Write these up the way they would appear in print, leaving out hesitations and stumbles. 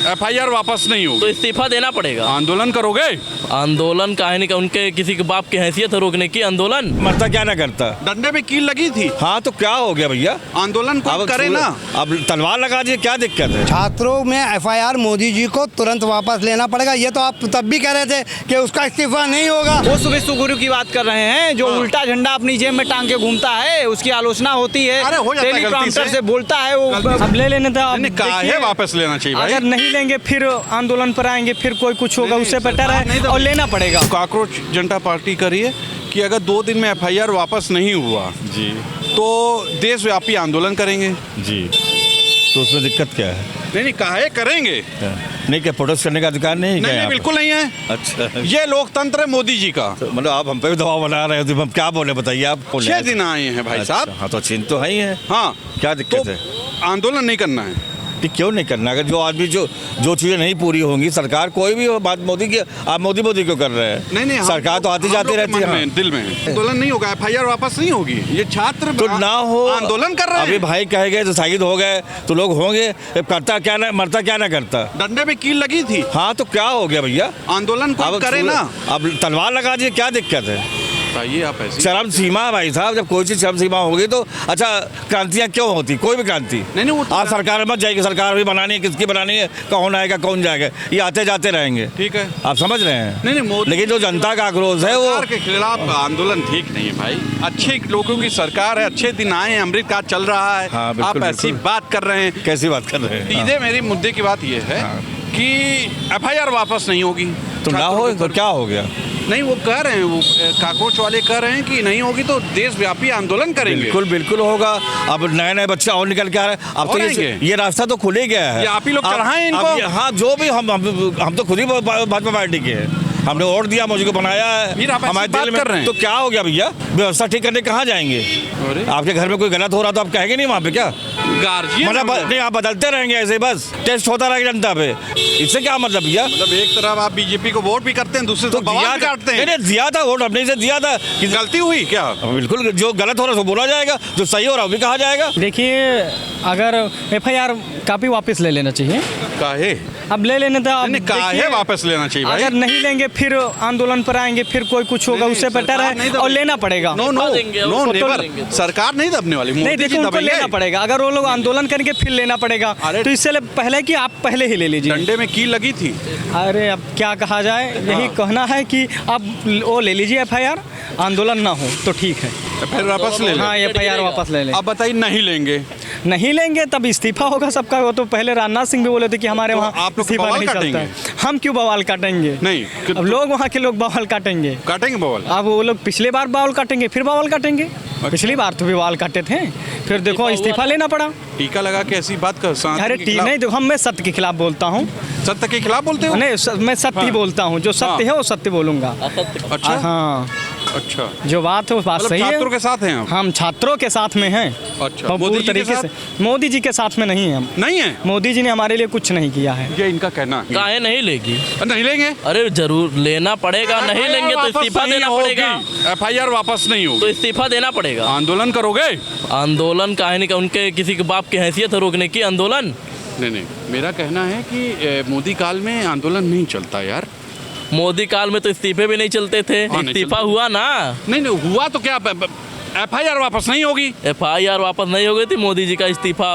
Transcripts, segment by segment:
FIR वापस नहीं तो होगी, इस्तीफा देना पड़ेगा। आंदोलन करोगे? आंदोलन काहे नहीं, उनके किसी के बाप की हैसियत है रोकने की आंदोलन? मरता क्या ना करता। डंडे में कील लगी थी, हाँ तो क्या हो गया भैया, आंदोलन को करे ना। अब तलवार लगा दी, क्या दिक्कत है? छात्रों में FIR मोदी जी को तुरंत वापस लेना पड़ेगा। ये तो आप तब भी कह रहे थे कि उसका इस्तीफा नहीं होगा। वो सुबह गुरु की बात कर रहे हैं, जो उल्टा झंडा अपनी जेब में टांग के घूमता है, उसकी आलोचना होती है, अरे हो जाता है टेलीप्रॉम्प्टर गलती से बोलता है वो। अब ले लेने तो काहे वापस लेना चाहिए भाई? अगर नहीं लेंगे फिर आंदोलन पर आएंगे, फिर कोई कुछ होगा, उससे बेटर है और लेना पड़ेगा। काकरोच जनता पार्टी करिए कि अगर 2 दिन में FIR वापस नहीं हुआ जी तो देशव्यापी आंदोलन करेंगे। जी, तो उसमें दिक्कत क्या है? नहीं काहे करेंगे? नहीं, क्या प्रोटेस्ट करने का अधिकार नहीं है? क्या नहीं यहाँ बिल्कुल नहीं है। पर? अच्छा, ये लोकतंत्र है मोदी जी का। तो मतलब आप हम पे भी दबाव बना रहे हो, तो हम क्या बोले बताइए आप? 6 दिन आए हैं भाई अच्छा, साहब। हाँ तो चिंता तो है ही है। हाँ क्या दिक्कत तो है? आंदोलन नहीं करना है। कि क्यों नहीं करना? अगर जो आदमी जो चीज़ें नहीं पूरी होंगी, सरकार कोई भी हो, बात मोदी की, आप मोदी क्यों कर रहे हैं? नहीं सरकार तो आती जाती रहती है। हाँ। दिल में आंदोलन नहीं होगा, FIR वापस नहीं होगी। ये छात्र तो ना हो, आंदोलन कर रहे हैं। अभी भाई कह गए तो शहीद हो गए तो लोग होंगे, करता क्या ना, मरता क्या ना करता। डंडे में कील लगी थी, हाँ तो क्या हो गया भैया, आंदोलन को करे ना। अब तलवार लगा दी, क्या दिक्कत है? बताइए आप ऐसे। चरम सीमा है भाई साहब, जब कोई चीज चरम सीमा होगी तो अच्छा, क्रांतियाँ क्यों होती? कोई भी क्रांति नहीं वो तो आप सरकार मत जाएगी, सरकार भी बनानी है, किसकी बनानी है, कौन आएगा कौन जाएगा, ये आते जाते रहेंगे। ठीक है, आप समझ रहे हैं? नहीं मोदी लेकिन जो जनता का आक्रोश है वो सरकार के खिलाफ आंदोलन ठीक नहीं है भाई। अच्छे लोगों की सरकार है, अच्छे दिन आए हैं, अमृतकाल चल रहा है। हाँ, बिल्कुल, आप ऐसी बिल्कुल। बात कर रहे हैं। कैसी बात कर रहे हैं? सीधे मेरी मुद्दे की बात यह है कि FIR वापस नहीं होगी तो ना हो तो क्या हो गया? नहीं वो कह रहे हैं, वो काकोच वाले कह रहे हैं कि नहीं होगी तो देशव्यापी आंदोलन करेंगे। बिल्कुल बिल्कुल होगा। अब नए बच्चे और निकल के आ रहे हैं, अब और तो ये रास्ता तो खुल ही गया है। ये आप ही लोग चढ़ाएं इनको। हाँ, जो भी हम तो खुद ही भाजपा पार्टी के हैं, हमने वोट दिया, मुझे को बनाया है हमारे दिल में। कर रहे हैं। तो क्या हो गया भैया, व्यवस्था ठीक करने कहाँ जाएंगे? आपके घर में कोई गलत हो रहा तो आप कहेंगे नहीं वहाँ पे क्या? गार्जियन मतलब नहीं, आप बदलते रहेंगे ऐसे, बस टेस्ट होता रहेगा जनता पे, इससे क्या मतलब भैया? मतलब एक तरफ आप बीजेपी को वोट भी करते हैं, दूसरे तरफ बवाल भी काटते हैं। नहीं, दिया था वोट, अपने से दिया था। गलती हुई क्या? बिल्कुल, जो गलत हो रहा है वो बोला जाएगा, जो सही हो रहा है वो भी कहा जाएगा। देखिए, अगर FIR कापी वापस ले लेना चाहिए। काहे? अब ले लेने तो काहे वापस लेना चाहिए भाई? अगर नहीं लेंगे फिर आंदोलन पर आएंगे, फिर कोई कुछ होगा, उससे बेटर है और लेना पड़ेगा। नो नेवर, सरकार नहीं दबने वाली। नहीं देखो, उनको लेना पड़ेगा। अगर वो लोग आंदोलन करेंगे फिर लेना पड़ेगा, तो इससे पहले कि आप पहले ही ले लीजिए। डंडे में कील लगी थी। अरे अब क्या कहा जाए, यही कहना है कि आप वो ले लीजिए FIR, आंदोलन ना हो तो ठीक है, फिर वापस ले लें। हाँ FIR वापस ले लें। अब बताइए नहीं लेंगे, नहीं लेंगे तब इस्तीफा होगा सबका। वो तो पहले राजनाथ सिंह भी बोले थे कि हमारे वहाँ आप लोग इस्तीफा बवाल नहीं चलता काटेंगे? है। हम क्यों बवाल काटेंगे? नहीं अब लोग वहाँ के लोग बवाल काटेंगे बवाल। अब वो लोग पिछले बार बवाल काटेंगे, फिर बवाल काटेंगे। पिछली बार तो भी बवाल काटे थे, फिर देखो इस्तीफा लेना पड़ा। टीका लगा के ऐसी बात कर। अरे नहीं, देखो मैं सत्य के खिलाफ बोलता हूँ। सत्य के खिलाफ बोलते हो? नहीं, मैं सत्य ही बोलता हूँ, जो सत्य है वो सत्य बोलूंगा। अच्छा हाँ, अच्छा, जो बात है वो बात सही है। छात्रों के साथ हैं हम छात्रों के साथ में हैं। अच्छा, पूरी तरीके से मोदी जी के साथ में नहीं है हम। नहीं है, मोदी जी ने हमारे लिए कुछ नहीं किया है। ये इनका कहना है। काहे नहीं लेगी? नहीं लेंगे? अरे जरूर लेना पड़ेगा, नहीं लेंगे तो इस्तीफा देना पड़ेगा। FIR वापस नहीं तो होगी, इस्तीफा देना पड़ेगा। आंदोलन करोगे? आंदोलन काहे नहीं, उनके किसी के बाप की हैसियत है रोकने की? आंदोलन नहीं, मेरा कहना है कि मोदी काल में आंदोलन नहीं चलता यार। मोदी काल में तो इस्तीफे भी नहीं चलते थे। हाँ, नहीं इस्तीफा चलते। हुआ ना। नहीं हुआ तो क्या, FIR वापस नहीं होगी? FIR वापस नहीं हो गई थी, मोदी जी का इस्तीफा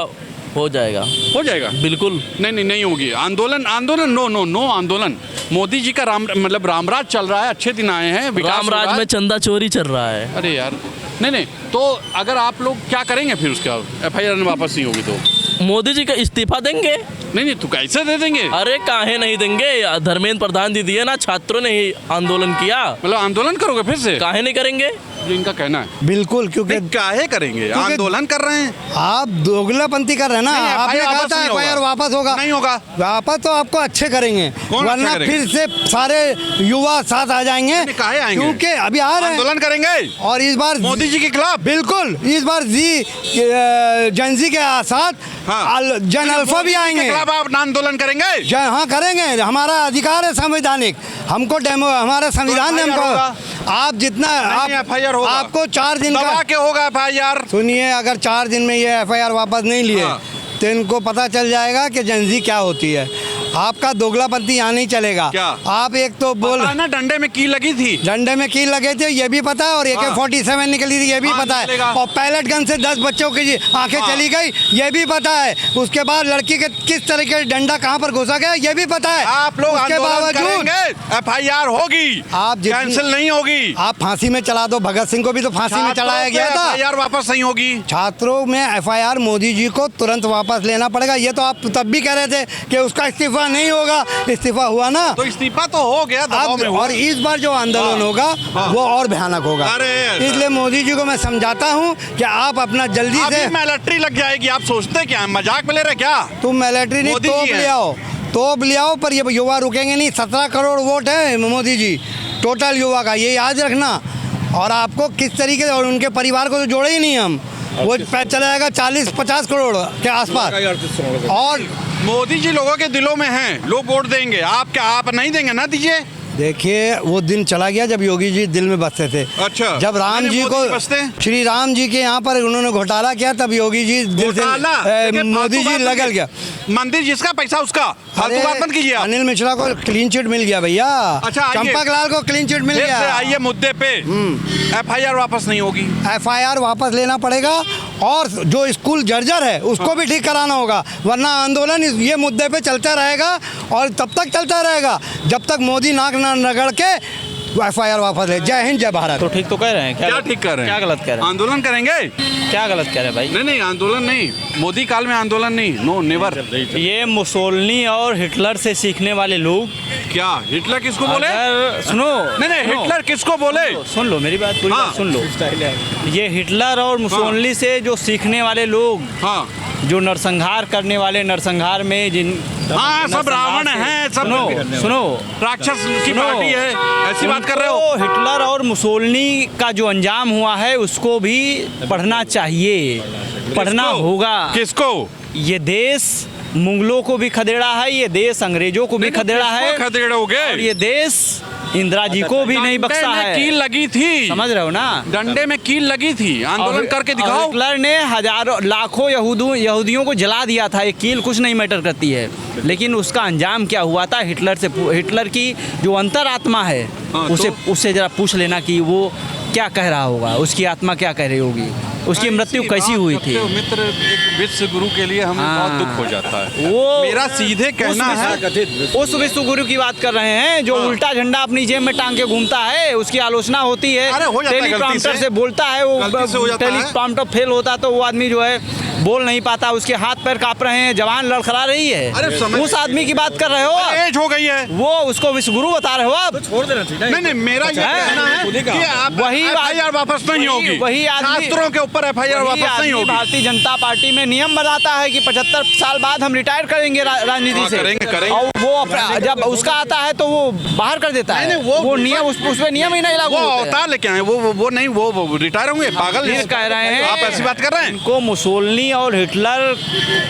हो जाएगा। हो जाएगा बिल्कुल। नहीं होगी। आंदोलन नो आंदोलन। मोदी जी का रामराज चल रहा है, अच्छे दिन आए हैं, राम राज में चंदा चोरी चल रहा है। अरे यार नहीं तो अगर आप लोग क्या करेंगे फिर उसके बाद FIR वापस नहीं होगी तो? मोदी जी का इस्तीफा देंगे। नहीं तो कैसे दे देंगे? अरे काहे नहीं देंगे, धर्मेंद्र प्रधान जी दिए ना, छात्रों ने ही आंदोलन किया। मतलब आंदोलन करोगे फिर से? काहे नहीं करेंगे? ये इनका कहना है। बिल्कुल, क्योंकि काहे करेंगे, आंदोलन कर रहे हैं। आप दोगलापंथी कर रहे हैं ना। आपने कहा था FIR वापस होगा, नहीं होगा। वापस तो आपको अच्छे करेंगे, कौन वरना अच्छा करेंगे? फिर से सारे युवा साथ आ जाएंगे। काहे आएंगे? क्योंकि अभी आ रहे हैं आंदोलन करेंगे और इस बार मोदी जी के खिलाफ। बिल्कुल, इस बार जनजी के साथ जन अल्फा भी आएंगे। खिलाफ आप आंदोलन करेंगे? हाँ करेंगे, हमारा अधिकार है संवैधानिक, हमको हमारा संविधान ने हमको, आप जितना FIR होगा, आपको 4 दिन दबा का के होगा FIR। सुनिए, अगर 4 दिन में ये FIR वापस नहीं लिए तो इनको पता चल जाएगा कि जनजी क्या होती है। आपका दोगलापंथी यहाँ नहीं चलेगा। क्या? आप एक तो बोल पता है ना, डंडे में की लगी थी। डंडे में कील लगे थे ये भी पता है, और AK-47 निकली थी ये भी हाँ, पता है, निकलेगा। और पैलेट गन से 10 बच्चों की आंखें चली गई ये भी पता है। उसके बाद लड़की के किस तरह के डंडा कहाँ पर घुसा गया ये भी पता है। आप लोग उसके आंदोलन करेंगे, FIR होगी, आप जितनी- कैंसिल नहीं होगी। आप फांसी में चला दो, भगत सिंह को भी तो फांसी में चढ़ाया गया था। FIR वापस नहीं होगी। छात्रों में FIR मोदी जी को तुरंत वापस लेना पड़ेगा। ये तो आप तब भी कह रहे थे कि उसका इस्तीफा नहीं होगा, इस्तीफा हुआ ना। तो इस्तीफा तो हो गया, दबाव अब में हुआ। और इस बार जो आंदोलन होगा वो और भयानक होगा। अरे इसलिए मोदी जी को मैं समझाता हूँ कि आप अपना जल्दी से, अभी मिलिट्री लग जाएगी। आप सोचते क्या हैं, मजाक में ले रहे क्या? तुम मिलिट्री नहीं मोदी जी तोप हैं। ले आओ, पर ये युवा रुकेंगे नहीं। 17 करोड़ वोट है मोदी जी टोटल युवा का, ये याद रखना। और आपको किस तरीके से, और उनके परिवार को तो जोड़े ही नहीं हम, वो चला जाएगा 40-50 करोड़ के आसपास। और मोदी जी लोगों के दिलों में हैं, लोग वोट देंगे। आप क्या, आप नहीं देंगे ना? दीजिए। देखिए वो दिन चला गया जब योगी जी दिल में बसते थे। अच्छा। जब राम नहीं, जी मोदी को बसते हैं। श्री राम जी के यहाँ पर उन्होंने घोटाला किया तब योगी जी दिल घोटाला? से देखिए, मोदी फालतू जी बात लगल मत गया। मंदिर जिसका पैसा उसका, फालतू अरे, बात मत कीजिए आप। अनिल मिश्रा को क्लीन चिट मिल गया भैया। अच्छा, आइए। चंपक लाल को क्लीन चिट मिल फिर गया। से आइए मुद्दे पे। FIR वापस नहीं होगी। FIR वापस लेना पड़ेगा, और जो स्कूल जर्जर है उसको भी ठीक कराना होगा, वरना आंदोलन ये मुद्दे पे चलता रहेगा और तब तक चलता रहेगा जब तक मोदी नाक ना रगड़ के FIR वापस ले। जय हिंद, जय भारत। तो ठीक तो कह रहे हैं क्या ठीक कर रहे हैं? क्या गलत कह रहे हैं? आंदोलन करेंगे? क्या गलत कह रहे हैं भाई? नहीं नहीं, आंदोलन नहीं, मोदी काल में आंदोलन नहीं, नो नेवर। ये मुसोलिनी और हिटलर से सीखने वाले लोग, क्या हिटलर किसको बोले? सुनो, नहीं नहीं, सुनो, हिटलर किसको बोले? सुन लो मेरी बात, पूरी हाँ। बात सुन लो। ये हिटलर और मुसोलिनी से जो सीखने वाले लोग, हाँ जो नरसंहार करने वाले, नरसंहार में जिन हाँ, सब रावण हैं, सब सुनो राक्षस की पार्टी है, ऐसी बात कर रहे हो? उनको हिटलर और मुसोलिनी का जो अंजाम हुआ है उसको भी पढ़ना चाहिए, पढ़ना होगा। किसको? ये देश मुगलों को भी खदेड़ा है, ये देश अंग्रेजों को भी खदेड़ा है, किसको खदेड़ोगे? और ये देश इंदिरा जी को भी नहीं बख्शा डंडे में है। कील लगी थी, समझ रहे हो ना? डंडे में कील लगी थी। आंदोलन करके दिखाओ। हिटलर ने हजारों लाखों यहूदियों को जला दिया था। ये कील कुछ नहीं मैटर करती है, लेकिन उसका अंजाम क्या हुआ था? हिटलर की जो अंतरात्मा है, हाँ, उससे जरा पूछ लेना कि वो क्या कह रहा होगा, उसकी आत्मा क्या कह रही होगी, उसकी मृत्यु कैसी हुई थी। मित्र, एक विश्व गुरु के लिए हमें हाँ। बहुत दुख हो जाता है। वो मेरा सीधे कहना है, उस विश्व गुरु की बात कर रहे हैं जो उल्टा झंडा अपनी जेब में टांग के घूमता है, उसकी आलोचना होती है, अरे हो जाता है गलती टेलीप्रॉम्प्टर से। से बोलता है, गलती से हो वो जाता है। टेलीप्रॉम्प्टर फेल होता तो वो आदमी जो है बोल नहीं पाता, उसके हाथ पैर कांप रहे हैं, जवान लड़खड़ा रही है। अरे समय- उस आदमी की बात कर रहे हो आप? एज हो गई है। वो उसको विश्व गुरु बता रहे हो आप? नहीं नहीं, मेरा ये कहना है कि आप वही FIR वापस नहीं होगी। वही आदमी- छात्रों के ऊपर FIR वही वापस नहीं आदमी होगी। भारतीय जनता पार्टी में नियम बनाता है कि 75 साल बाद हम रिटायर करेंगे राजनीति हाँ, से, करेंगे। और वो जब उसका आता है तो वो बाहर कर देता है। नहीं, वो नियम उस पे नियम ही नहीं लागू वो होते हैं। अवतार लेके आए, वो नहीं, वो रिटायर होंगे, पागल ये कह रहे हैं, आप ऐसी बात कर रहे हैं? इनको मुसोलिनी और हिटलर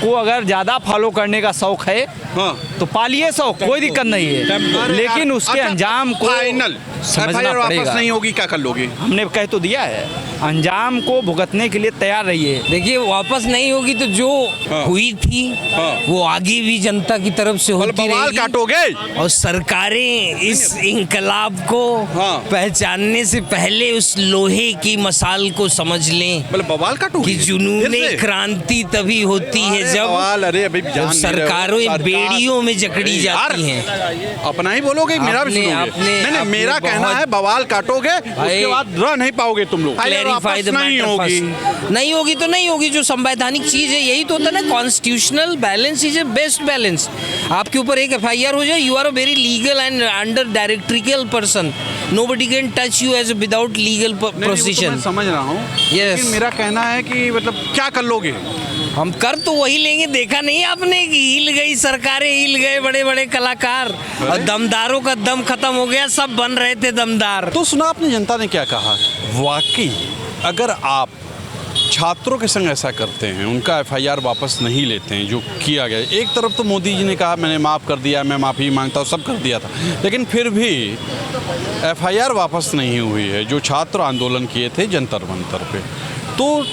को अगर ज़्यादा फॉलो करने का शौक है हाँ। तो पालिए शौक, कोई दिक्कत नहीं है, लेकिन उसके अच्छा, अंजाम को फाइनल समझना FIR वापस पड़ेगा। नहीं होगी, क्या कर लोगे? हमने कह तो दिया है, अंजाम को भुगतने के लिए तैयार रहिए। देखिए वापस नहीं होगी तो जो हाँ। हुई थी हाँ। वो आगे भी जनता की तरफ से होती बवाल रहेगी काटोगे? और सरकारें इस इंकलाब को हाँ। पहचानने से पहले उस लोहे की मसाल को समझ लें मतलब बवाल काटोगे? कि जुनूने फिर से? क्रांति तभी होती है अरे जब बवाल, अरे अभी जान नहीं रहे हो। सरकारों सरकार- बेड़ियों में जकड़ी अरे यार, जाती हैं। अपना ही बोलोगे, मेरा भी सुनोगे? नहीं, मेरा कहना है बवाल काटोगे, उसके बाद रह नहीं पाओगे तुम लोग। क्लैरिफाई द नहीं होगी। नहीं होगी तो नहीं होगी। जो संवैधानिक चीज है यही तो होता है ना, constitutional balance is a best balance. आपके ऊपर एक FIR हो जाए, you are a very legal and under directorial person, nobody can touch you as without legal procedure. मैं समझ रहा हूँ, Yes. लेकिन मेरा कहना है कि मतलब क्या कर लोगे? हम कर तो वही लेंगे। देखा नहीं आपने कि हिल गई सरकारें, हिल गए बड़े बड़े कलाकार, और दमदारों का दम खत्म हो गया, सब बन रहे थे दमदार। तो सुना आपने जनता ने क्या कहा? वाकई अगर आप छात्रों के संग ऐसा करते हैं, उनका FIR वापस नहीं लेते हैं जो किया गया, एक तरफ तो मोदी जी ने कहा मैंने माफ़ कर दिया, मैं माफ़ी मांगता हूँ, सब कर दिया था, लेकिन फिर भी FIR वापस नहीं हुई है जो छात्र आंदोलन किए थे जंतर मंतर पे। तो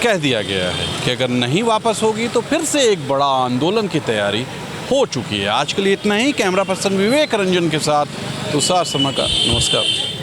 कह दिया गया है कि अगर नहीं वापस होगी तो फिर से एक बड़ा आंदोलन की तैयारी हो चुकी है। आज के लिए इतना ही। कैमरा पर्सन विवेक रंजन के साथ तुषार शर्मा का नमस्कार।